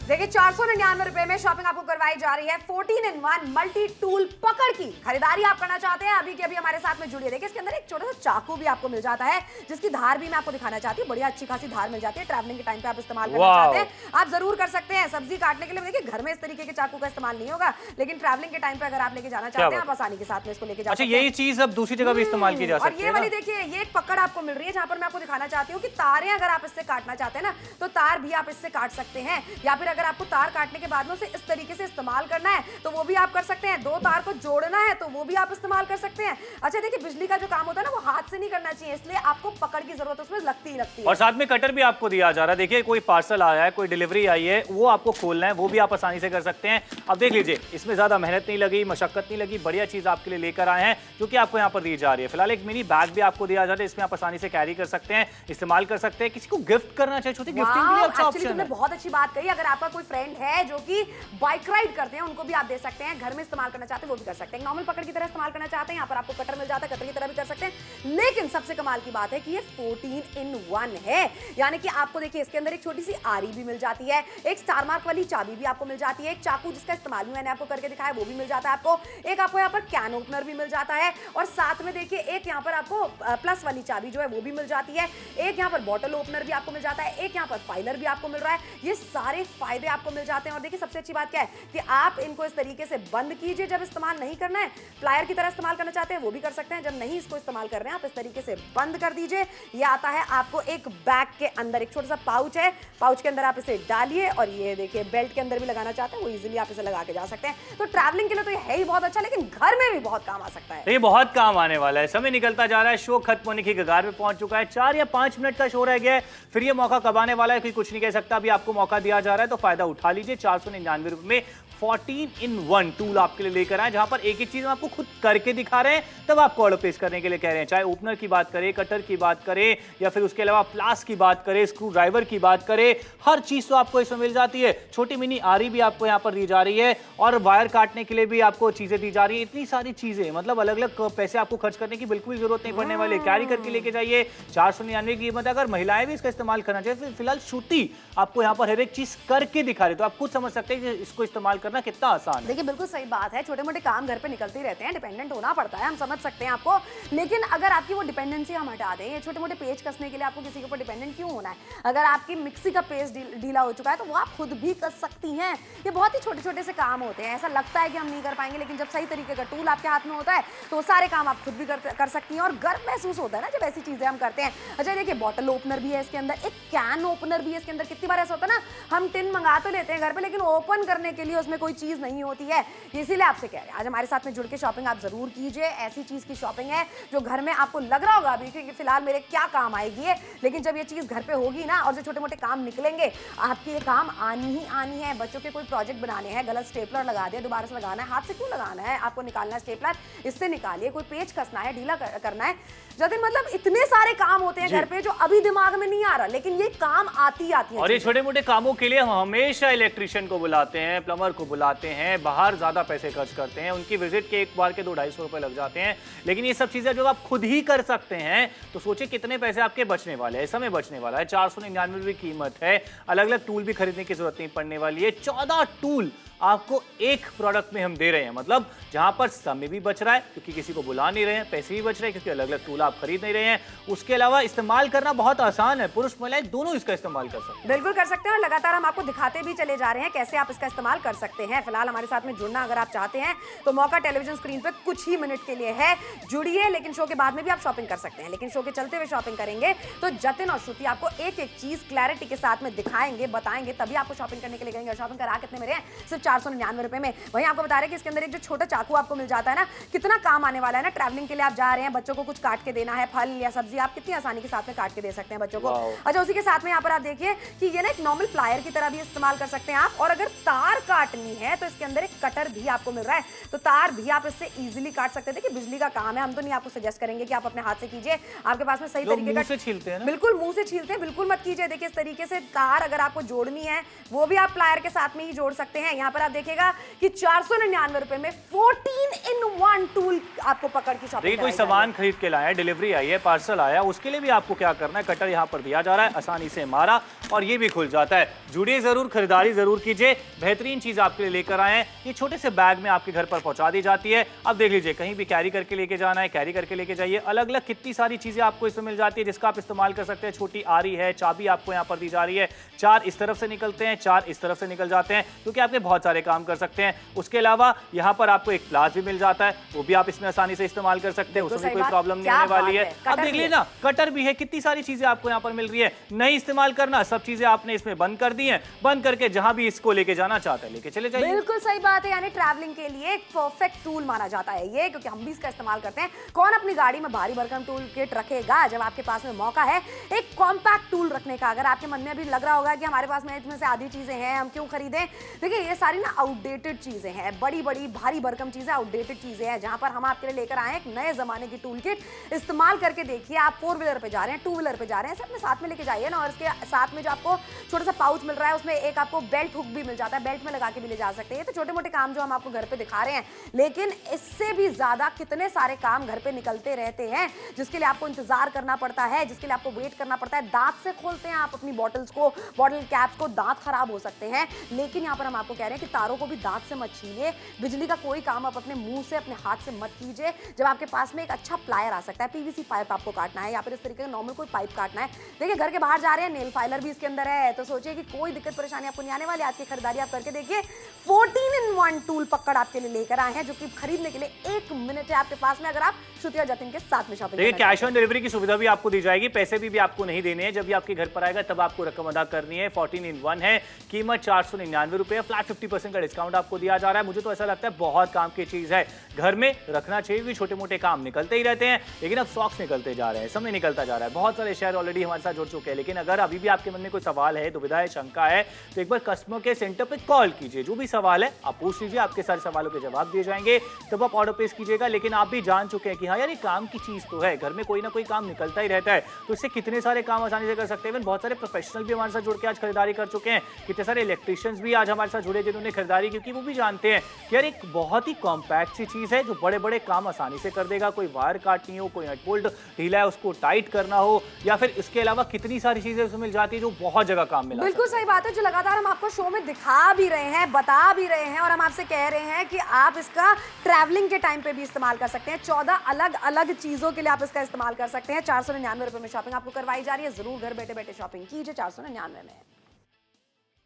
देखिए 499 रुपए में शॉपिंग आपको करवाई जा रही है 14-in-1 मल्टी टूल पकड़ की। खरीदारी आप करना चाहते हैं अभी के अभी हमारे साथ में जुड़िए। देखिए इसके अंदर एक छोटा सा चाकू भी आपको मिल जाता है, जिसकी धार भी मैं आपको दिखाना चाहती हूँ। बढ़िया अच्छी खासी धार मिल जाती है। ट्रैवलिंग के टाइम पे आप इस्तेमाल करना चाहते हैं, आप जरूर कर सकते हैं। सब्जी काटने के लिए देखिए घर में इस तरीके के चाकू का इस्तेमाल नहीं होगा, लेकिन ट्रैवलिंग के टाइम पे अगर आप लेके जाना चाहते हैं आप आसानी के साथ में इसको लेके जा सकते हैं। यही चीज अब दूसरी जगह भी इस्तेमाल की जा सकती है। और ये वाली देखिए ये एक पकड़ आपको मिल रही है, जहां पर मैं आपको दिखाना चाहती हूँ कि तारें अगर आप इससे काटना चाहते हैं ना तो तार भी आप इससे काट सकते हैं, या फिर अगर आपको तार काटने के बाद में उसे इस तरीके से इस्तेमाल करना है तो वो भी आप कर सकते हैं। 2 तार को जोड़ना है तो वो भी आप इस्तेमाल कर सकते हैं। अच्छा देखिए बिजली का जो काम होता है ना वो हाथ से नहीं करना चाहिए, इसलिए आपको पकड़ की जरूरत उसमें लगती ही लगती है। और साथ में कटर भी आपको दिया जा रहा है। देखिए कोई पार्सल आया है, कोई डिलीवरी आई है, वो आपको खोलना है, वो भी आप आसानी से कर सकते हैं। अब देख लीजिए इसमें ज्यादा मेहनत नहीं लगी, मशक्कत नहीं लगी, बढ़िया चीज आपके लिए लेकर आए हैं जो कि आपको यहाँ पर दी जा रही है। फिलहाल एक मिनी बैग भी आपको दिया जा रहा है, इसमें आप आसानी से कैरी कर सकते हैं, इस्तेमाल कर सकते हैं। किसी को गिफ्ट करना चाहिए, छोटी गिफ्टिंग के लिए अच्छा ऑप्शन है। बहुत अच्छी बात कही। अगर आपका कोई फ्रेंड है जो कि बाइक राइड करते हैं उनको भी आप दे सकते हैं। घर में इस्तेमाल करना चाहते हैं वो भी कर सकते हैं। नॉर्मल पकड़ की तरह इस्तेमाल करना चाहते हैं, यहाँ पर आपको कटर मिल जाता है, कटर की तरह भी कर सकते हैं। लेकिन सबसे कमाल की बात है कि ये 14-in-1 है, यानी कि आपको देखिए इसके अंदर एक छोटी सी आरी भी मिल जाती है, एक स्टार मार्क वाली चाबी भी आपको मिल जाती है, एक चाकू जिसका इस्तेमाल भी मैंने आपको करके दिखाया वो भी मिल जाता है आपको, एक आपको यहाँ पर कैन ओपनर भी मिल जाता है, और साथ में देखिए एक यहाँ पर आपको प्लस वाली चाबी जो है वो भी मिल जाती है, एक यहाँ पर बॉटल ओपनर भी आपको मिल जाता है, एक यहाँ पर फाइलर भी आपको मिल रहा है। ये सारे फायदे आपको मिल जाते हैं। और देखिए सबसे अच्छी बात क्या है कि आप इनको इस तरीके से बंद कीजिए जब इस्तेमाल नहीं करना है। प्लायर की तरह इस्तेमाल करना चाहते हैं वो भी कर सकते हैं, जब नहीं इसको इस्तेमाल कर रहे हैं आप इस तरीके से बंद कर दीजिए। ये आता है आपको एक बैग के अंदर, एक छोटा सा पाउच है, पाउच के अंदर आप इसे डालिए और ये देखिए बेल्ट के अंदर भी लगाना चाहते हैं वो इजीली आप इसे लगा के जा सकते हैं। तो ट्रैवलिंग के लिए तो ये है ही बहुत अच्छा, लेकिन घर में भी बहुत काम आ सकता है। ये बहुत काम आने वाला है। समय निकलता जा रहा है, शो खत्म होने की कगार पे पहुंच चुका है। 4 या 5 मिनट का शो रह गया है, फिर ये मौका कब आने वाला है कोई कुछ नहीं कह सकता। अभी आपको मौका दिया जा रहा है तो फायदा उठा लीजिए। 499 रुपए में 14-in-1 टूल आपके लिए लेकर आए, जहां पर एक एक चीज हम आपको खुद करके दिखा रहे हैं, तब आपको ऑर्डर प्लेस करने के लिए कह रहे हैं। चाहे ओपनर की बात करें, कटर की बात करें, या फिर उसके अलावा प्लास की बात करें, स्क्रू ड्राइवर की बात करें, हर चीज तो आपको इसमें मिल जाती है। छोटी मिनी आरी भी आपको यहाँ पर दी जा रही है, और वायर काटने के लिए भी आपको चीजें दी जा रही है। इतनी सारी चीजें, मतलब अलग अलग पैसे आपको खर्च करने की बिल्कुल जरूरत नहीं पड़ने वाली। कैरी करके लेके जाइए। 499 की कीमत। अगर महिलाएं भी इसका इस्तेमाल करना चाहिए, फिलहाल श्रुति आपको यहाँ पर हर एक चीज करके करके दिखा रहे, तो आप खुद समझ सकते हैं कि इसको इस्तेमाल करना कितना आसान है। देखिए बिल्कुल सही बात है, छोटे मोटे काम घर पे निकलते ही रहते हैं, डिपेंडेंट होना पड़ता है, हम समझ सकते हैं आपको। लेकिन अगर आपकी वो डिपेंडेंसी हम हटा दें, ये छोटे मोटे पेज कसने के लिए आपको किसी के ऊपर डिपेंडेंट क्यों होना है? अगर आपकी मिक्सी का पेज ढीला हो चुका है तो वो आप खुद भी कस सकती हैं। ये बहुत ही छोटे छोटे से काम होते हैं, ऐसा लगता है कि हम नहीं कर पाएंगे, लेकिन जब सही तरीके का टूल आपके हाथ में होता है तो सारे काम आप खुद भी कर सकती हैं और गर्व महसूस होता है ना जब ऐसी चीजें हम करते हैं। अच्छा देखिए, बॉटल ओपनर भी है इसके अंदर, एक कैन ओपनर भी है इसके अंदर। कितनी बार ऐसा होता है ना, हम टिन मंगा तो लेते हैं घर पे, लेकिन ओपन करने के लिए उसमें कोई चीज नहीं होती है। इसीलिए आपसे कह रहे हैं आज हमारे साथ में जुड़ के शॉपिंग आप जरूर कीजिए। ऐसी चीज की शॉपिंग है जो घर में आपको लग रहा होगा अभी कि फिलहाल मेरे क्या काम आएगी है, लेकिन जब ये चीज घर पे होगी ना और जो छोटे मोटे काम निकलेंगे आपके ये काम आनी ही आनी है। बच्चों के कोई प्रोजेक्ट बनाने हैं, गलत स्टेपलर लगा दिया, दोबारा से लगाना है, हाथ से क्यों लगाना है, आपको निकालना है स्टेपलर, इससे निकालिए। कोई पेज कसना है, ढीला करना है, जतिन मतलब इतने सारे काम होते हैं घर पे जो अभी दिमाग में नहीं आ रहा, लेकिन ये काम आती है। और ये छोटे मोटे कामों के लिए हम हमेशा इलेक्ट्रिशियन को बुलाते हैं, प्लम्बर को बुलाते हैं, बाहर ज्यादा पैसे खर्च करते हैं, उनकी विजिट के एक बार के 200-250 रुपए लग जाते हैं। लेकिन ये सब चीजें जब आप खुद ही कर सकते हैं तो सोचिए कितने पैसे आपके बचने वाले हैं, समय बचने वाला है। 499 रुपए कीमत है, अलग अलग टूल भी खरीदने की जरूरत नहीं पड़ने वाली है। 14 टूल आपको एक प्रोडक्ट में हम दे रहे हैं, मतलब जहां पर समय भी बच रहा है क्योंकि किसी को बुला नहीं रहे हैं, पैसे भी बच रहे हैं क्योंकि अलग अलग टूल आप खरीद नहीं रहे हैं। उसके अलावा इस्तेमाल करना बहुत आसान है, पुरुष महिलाएं दोनों इसका इस्तेमाल कर सकते हैं। बिल्कुल कर सकते हैं और लगातार हम आपको दिखाते भी चले जा रहे हैं कैसे आप इसका इस्तेमाल कर सकते हैं। फिलहाल हमारे साथ में जुड़ना अगर आप चाहते हैं तो मौका टेलीविजन स्क्रीन पे कुछ ही मिनट के लिए है, जुड़िए। लेकिन शो के बाद में भी आप शॉपिंग कर सकते हैं, लेकिन शो के चलते हुए शॉपिंग करेंगे तो जतिन और श्रुति आपको एक एक चीज क्लैरिटी के साथ में दिखाएंगे, बताएंगे, तभी आपको शॉपिंग करने के लिए कहेंगे। शॉपिंग करा कितने में रहे हैं? सिर्फ 499 रुपए में। वहीं आपको बता रहे हैं कि इसके अंदर एक जो छोटा चाकू आपको मिल जाता है ना, कितना काम आने वाला है ना। ट्रैवलिंग के लिए आप जा रहे हैं, बच्चों को कुछ काट के देना है, फल या सब्जी आप कितनी आसानी के साथ में काट के दे सकते हैं बच्चों को। अच्छा, उसी के साथ में यहाँ पर आप देखिए कि ये ना एक नॉर्मल प्लायर की तरह भी इस्तेमाल कर सकते हैं आप। और अगर तार काटनी है तो इसके अंदर एक कटर भी आपको मिल रहा है, तो तार भी आप इससे इजीली काट सकते हैं। देखिए बिजली का काम है, हम तो नहीं आपको सजेस्ट करेंगे कि आप अपने हाथ से कीजिए, आपके पास में सही तरीके का छीलते हैं ना? बिल्कुल मुंह से छीलते हैं, बिल्कुल मत कीजिए। देखिए इस तरीके से तार अगर आपको जोड़नी है वो भी आप प्लायर के साथ में ही जोड़ सकते हैं। यहाँ पर आप देखिएगा कि 499 रुपए में 14-in-1 टूल आपको पकड़ की शॉपिंग। देखिए कोई सामान खरीद के लाया, डिलीवरी आई है, पार्सल आया, उसके लिए भी आपको क्या करना है, कटर यहाँ पर दिया जा रहा है, आसानी से मारा और ये भी खुल जाता है। जुड़िए जरूर, खरीदारी जरूर कीजिए, बेहतरीन चीज आपके लिए लेकर आए हैं। ये छोटे से बैग में आपके घर पर पहुंचा दी जाती है। अब देख लीजिए, कहीं भी कैरी करके लेके जाना है, कैरी करके लेके जाइए। अलग अलग कितनी सारी चीजें आपको इसमें मिल जाती है जिसका आप इस्तेमाल कर सकते हैं। छोटी आरी है, चाबी आपको यहाँ पर दी जा रही है, 4 इस तरफ से निकलते हैं, 4 इस तरफ से निकल जाते हैं, क्योंकि आपके बहुत सारे काम कर सकते हैं। उसके अलावा यहाँ पर आपको एक प्लास भी मिल जाता है, वो भी आप इसमें आसानी से इस्तेमाल कर सकते हैं, उसमें कोई प्रॉब्लम नहीं होने वाली है। अब देख लीजिए ना, कटर भी है, कितनी सारी चीजें आपको यहाँ पर मिल रही है। नहीं इस्तेमाल करना, सब चीजें आपने इसमें बंद कर दी हैं, बंद करके जहां भी इसको लेके जाना चाहता है लेके चले जाइए। बिल्कुल सही बात है, यानी ट्रैवलिंग के लिए एक परफेक्ट टूल माना जाता है ये, क्योंकि हम भी इसका इस्तेमाल करते हैं। कौन अपनी गाड़ी में भारी भरकम टूल किट रखेगा जब आपके पास में मौका है एक कॉम्पैक्ट टूल रखने का। अगर आपके मन में अभी लग रहा होगा कि हमारे पास में इसमें से आधी चीजें हैं, हम क्यों खरीदें, देखिए ये सारी ना आउटडेटेड चीजें हैं, बड़ी बड़ी भारी भरकम चीजें, आउटडेटेड चीजें हैं, जहां पर हम आपके लिए लेकर आए एक नए जमाने की टूल किट। इस्तेमाल करके देखिए, आप 4 व्हीलर पे जा रहे हैं, 2 व्हीलर पे जा रहे हैं, सब अपने साथ में लेके जाइए ना। और इसके साथ में जो आपको छोटा सा पाउच मिल रहा है उसमें एक आपको बेल्ट हुक भी मिल जाता है, बेल्ट में लगा के भी ले जा सकते हैं। तो छोटे मोटे काम जो हम आपको घर पे दिखा रहे हैं, लेकिन इससे भी ज्यादा कितने सारे काम घर पे निकलते रहते हैं जिसके लिए आपको इंतजार करना पड़ता है, जिसके लिए आपको वेट करना पड़ता है। दांत से खोलते हैं आप अपनी बॉटल्स को, बॉटल कैप्स को, दांत खराब हो सकते हैं, लेकिन यहाँ पर हम आपको कह रहे हैं कि तारों को भी दांत से मत छीलिए। बिजली का कोई काम आप अपने मुंह से, अपने हाथ से मत कीजिए। जब आपके पास में एक अच्छा प्लायर आ सकता है, पीवीसी पाइप आपको काटना है या फिर इस तरीके का नॉर्मल कोई पाइप काटना है, देखिए घर के बाहर जा रहे हैं, नेल फाइलर भी इसके अंदर है, तो सोचिए कि कोई दिक्कत परेशानी आपको नहीं आने वाली। आज की खरीदारी आप करके देखिए, 14-in-1 टूल पकड़ आपके लिए लेकर आए हैं, जो कि खरीदने के लिए 1 मिनट है आपके पास में अगर आप श्रुति और जतिन के साथ में शॉपिंग। देखिए कैश ऑन डिलीवरी की सुविधा भी आपको दी जाएगी, पैसे भी आपको नहीं देने हैं। जब भी आपके घर पर आएगा तब आपको रकम अदा करनी है। 14-in-1 है, कीमत 499 रुपए, फ्लैट 50% का डिस्काउंट आपको दिया जा रहा है। मुझे तो ऐसा लगता है बहुत काम की चीज है, घर में रखना चाहिए भी। छोटे मोटे काम निकलते ही रहते हैं, लेकिन अब शौक निकलते जा रहे हैं, समय निकलता जा रहा है। बहुत सारे शेयर ऑलरेडी हमारे साथ जुड़ चुके हैं, लेकिन अगर अभी भी आपके मन में कोई सवाल है, दुविधा है, शंका है, तो एक बार कस्टमर केयर सेंटर पे कॉल कीजिए। जो भी सवाल है आप पूछ लीजिए, आपके सारे सवालों के जवाब दिए जाएंगे, तब आप ऑर्डर प्लेस कीजिएगा। लेकिन आप भी जान चुके हैं कि हाँ यार ये काम की चीज तो है, घर में कोई ना कोई काम निकलता ही रहता है, तो इससे कितने सारे काम आसानी से कर सकते हैं। बहुत सारे प्रोफेशनल भी हमारे साथ जुड़ के आज खरीदारी कर चुके हैं, कितने सारे इलेक्ट्रिशियंस भी आज हमारे साथ जुड़े जिन्होंने हमने खरीदारी, क्योंकि वो भी जानते हैं कि यार एक बहुत ही कॉम्पैक्ट सी चीज है जो बड़े बड़े काम आसानी से कर देगा। कोई वायर काटनी हो, कोई नट बोल्ट ढीला है उसको टाइट करना हो, या फिर इसके अलावा कितनी सारी चीजें उसमें मिल जाती है जो बहुत जगह काम में ला बिल्कुल सकती है। सही बात है, जो लगातार हम आपको शो में दिखा भी रहे हैं, बता भी रहे हैं, और हम आपसे कह रहे हैं कि आप इसका ट्रैवलिंग के टाइम पे भी इस्तेमाल कर सकते हैं। 14 अलग अलग चीजों के लिए आप इसका इस्तेमाल कर सकते हैं। 499 रुपए में शॉपिंग आपको करवाई जा रही है। जरूर घर बैठे बैठे शॉपिंग कीजिए 499 में।